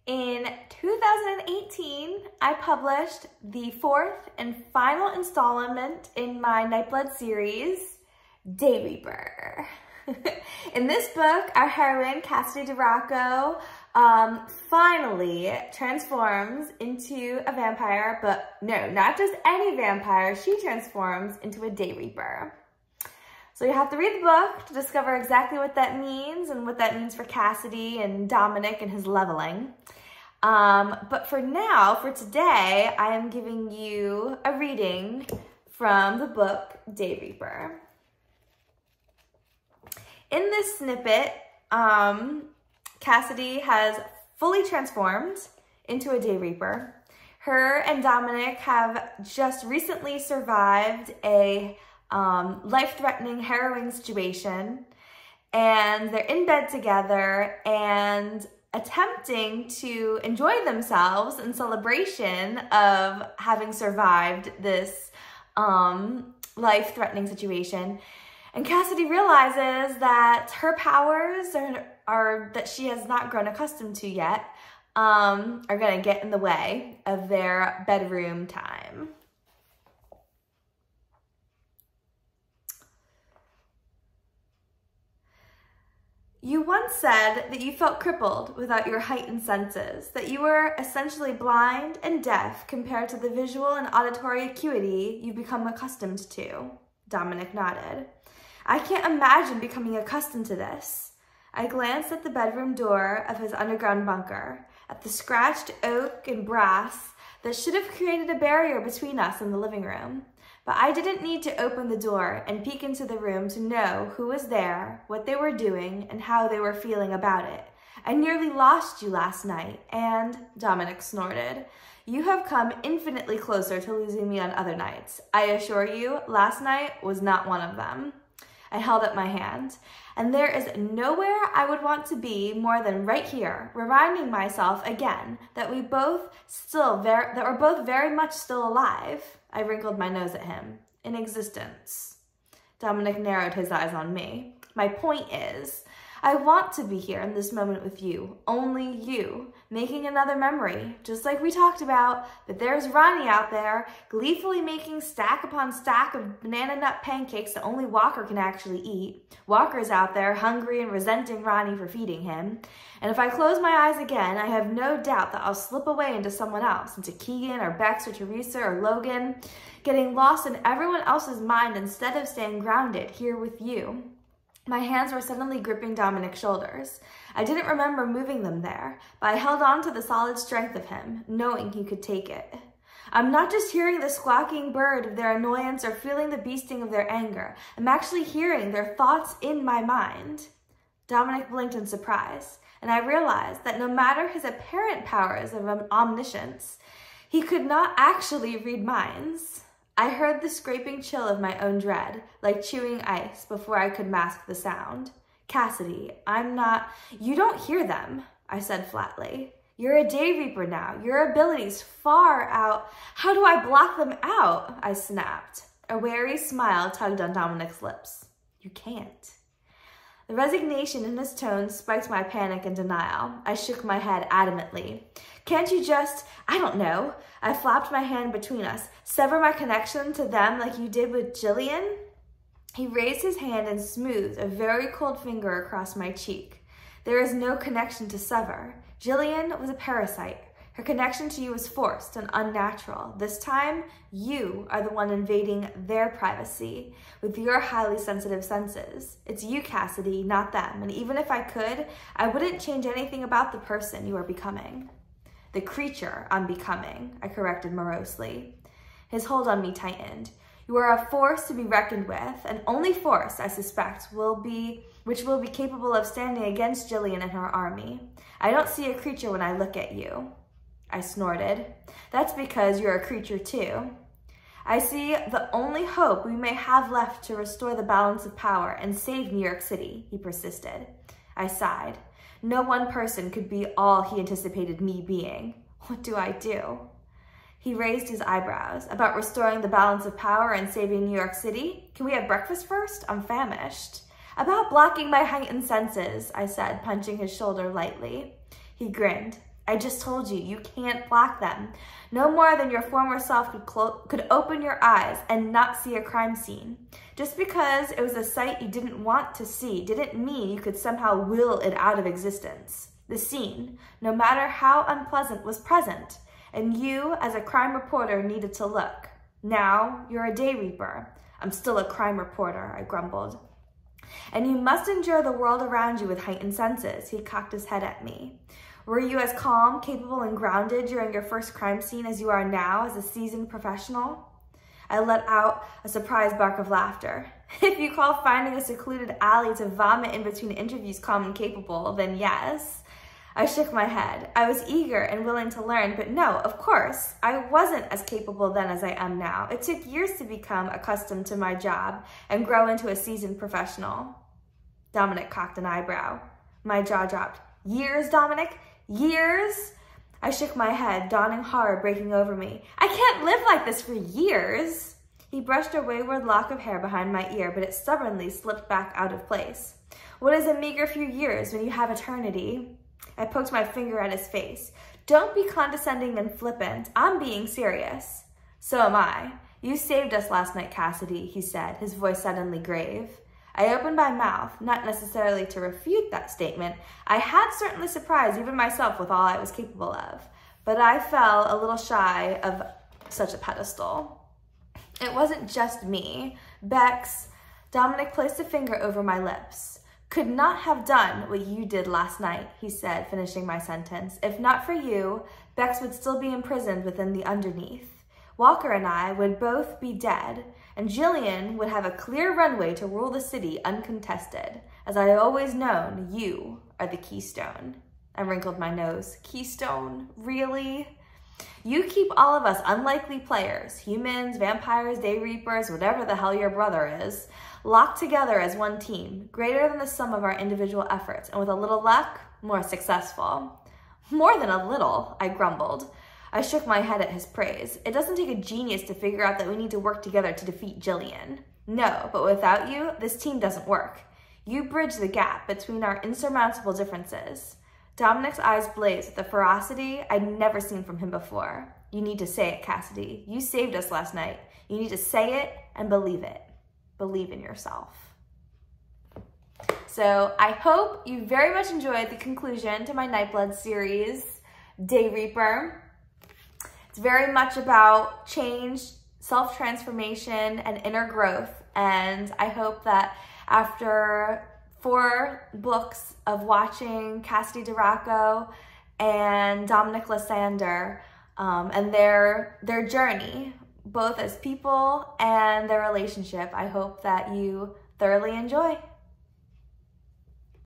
In 2018, I published the fourth and final installment in my Nightblood series, Day Reaper. In this book, our heroine, Cassidy DeRocco, finally transforms into a vampire, but no, not just any vampire. She transforms into a Day Reaper. So you have to read the book to discover exactly what that means and what that means for Cassidy and Dominic and his leveling. But for now, for today, I am giving you a reading from the book Day Reaper. In this snippet, Cassidy has fully transformed into a Day Reaper. Her and Dominic have just recently survived a life-threatening, harrowing situation, and they're in bed together and attempting to enjoy themselves in celebration of having survived this life-threatening situation. And Cassidy realizes that her powers are that she has not grown accustomed to yet are going to get in the way of their bedroom time. You once said that you felt crippled without your heightened senses, that you were essentially blind and deaf compared to the visual and auditory acuity you've become accustomed to. Dominic nodded. I can't imagine becoming accustomed to this. I glanced at the bedroom door of his underground bunker, at the scratched oak and brass that should have created a barrier between us and the living room. But I didn't need to open the door and peek into the room to know who was there, what they were doing, and how they were feeling about it. I nearly lost you last night, and, Dominic snorted, you have come infinitely closer to losing me on other nights. I assure you, last night was not one of them. I held up my hand, and there is nowhere I would want to be more than right here, reminding myself again that we're both very much still alive. I wrinkled my nose at him. In existence. Dominic narrowed his eyes on me. My point is, I want to be here in this moment with you, only you, making another memory, just like we talked about, but there's Ronnie out there, gleefully making stack upon stack of banana nut pancakes that only Walker can actually eat. Walker's out there, hungry and resenting Ronnie for feeding him. And if I close my eyes again, I have no doubt that I'll slip away into someone else, into Keegan or Bex or Teresa or Logan, getting lost in everyone else's mind instead of staying grounded here with you. My hands were suddenly gripping Dominic's shoulders. I didn't remember moving them there, but I held on to the solid strength of him, knowing he could take it. I'm not just hearing the squawking bird of their annoyance or feeling the beasting of their anger. I'm actually hearing their thoughts in my mind. Dominic blinked in surprise, and I realized that no matter his apparent powers of omniscience, he could not actually read minds. I heard the scraping chill of my own dread, like chewing ice, before I could mask the sound. Cassidy, you don't hear them, I said flatly. You're a Day Reaper now. Your abilities far out. How do I block them out? I snapped. A wary smile tugged on Dominic's lips. You can't. The resignation in his tone spiked my panic and denial. I shook my head adamantly. Can't you just, I don't know, I flapped my hand between us, sever my connection to them like you did with Jillian? He raised his hand and smoothed a very cold finger across my cheek. There is no connection to sever. Jillian was a parasite. Her connection to you was forced and unnatural. This time, you are the one invading their privacy with your highly sensitive senses. It's you, Cassidy, not them. And even if I could, I wouldn't change anything about the person you are becoming. The creature I'm becoming, I corrected morosely. His hold on me tightened. You are a force to be reckoned with, and only force, I suspect, which will be capable of standing against Jillian and her army. I don't see a creature when I look at you. I snorted. That's because you're a creature too. I see the only hope we may have left to restore the balance of power and save New York City, he persisted. I sighed. No one person could be all he anticipated me being. What do I do? He raised his eyebrows. About restoring the balance of power and saving New York City? Can we have breakfast first? I'm famished. About blocking my heightened senses, I said, punching his shoulder lightly. He grinned. I just told you, you can't block them. No more than your former self could open your eyes and not see a crime scene. Just because it was a sight you didn't want to see didn't mean you could somehow will it out of existence. The scene, no matter how unpleasant, was present, and you, as a crime reporter, needed to look. Now, you're a day reaper. I'm still a crime reporter, I grumbled. And you must endure the world around you with heightened senses, he cocked his head at me. Were you as calm, capable, and grounded during your first crime scene as you are now as a seasoned professional? I let out a surprised bark of laughter. If you call finding a secluded alley to vomit in between interviews calm and capable, then yes. I shook my head. I was eager and willing to learn, but no, of course, I wasn't as capable then as I am now. It took years to become accustomed to my job and grow into a seasoned professional. Dominic cocked an eyebrow. My jaw dropped. Years, Dominic? Years? I shook my head, dawning horror breaking over me. I can't live like this for years. He brushed a wayward lock of hair behind my ear, but it stubbornly slipped back out of place. What is a meager few years when you have eternity? I poked my finger at his face. Don't be condescending and flippant. I'm being serious. So am I. You saved us last night, Cassidy, he said, his voice suddenly grave. I opened my mouth, not necessarily to refute that statement. I had certainly surprised even myself with all I was capable of, but I fell a little shy of such a pedestal. It wasn't just me. Bex, Dominic placed a finger over my lips. Could not have done what you did last night, he said, finishing my sentence. If not for you, Bex would still be imprisoned within the underneath. Walker and I would both be dead, and Jillian would have a clear runway to rule the city uncontested. As I have always known, you are the keystone. I wrinkled my nose. Keystone? Really? You keep all of us unlikely players, humans, vampires, day reapers, whatever the hell your brother is, locked together as one team, greater than the sum of our individual efforts, and with a little luck, more successful. More than a little, I grumbled. I shook my head at his praise. It doesn't take a genius to figure out that we need to work together to defeat Jillian. No, but without you, this team doesn't work. You bridge the gap between our insurmountable differences. Dominic's eyes blazed with a ferocity I'd never seen from him before. You need to say it, Cassidy. You saved us last night. You need to say it and believe it. Believe in yourself. So I hope you very much enjoyed the conclusion to my Nightblood series, Day Reaper. It's very much about change, self-transformation, and inner growth. And I hope that after 4 books of watching Cassidy DeRocco and Dominic Lysander and their journey, both as people and their relationship, I hope that you thoroughly enjoy.